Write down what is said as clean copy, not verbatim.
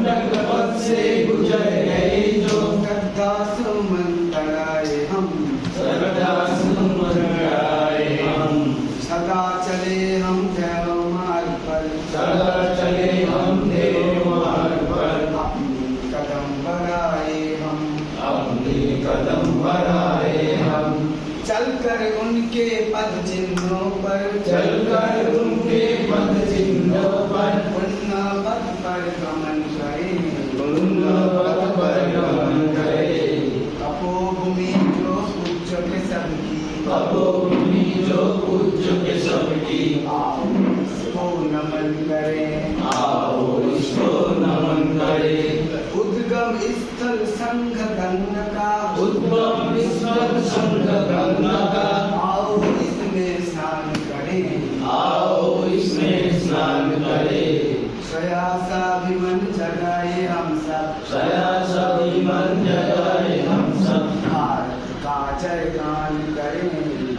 कंटक पथ से गुजर गए जो, श्रद्धा सुमन चढ़ाए हम, श्रद्धा सुमन चढ़ाए हम, सदा चले हम देव मार्ग पर, सदा चले हम देव मार्ग पर, अपनी कदम बढ़ाए हम, अपने कदम बढ़ाए हम, चलकर उनके पद चिन्हों पर, चलकर उनके पद चिन्हों पर, पुण्य पथ पर गमन करें, पुण्य पथ पर गमन करें। तपोभूमि जो पूज्य के सबकी, तपोभूमि जो पूज्य के सबकी, आओ इसको नमन करें, आओ इसको नमन करें। उद्गम स्थल संघ गंगा का, उद्गम स्थल संघ गंगा का, आओ इसमें स्नान करें, आओ इसमें स्नान करें। प्रयासा भी मन जगाए हम सब, प्रयासा भी मन जगाए हम सब, भारत का जयगान करें,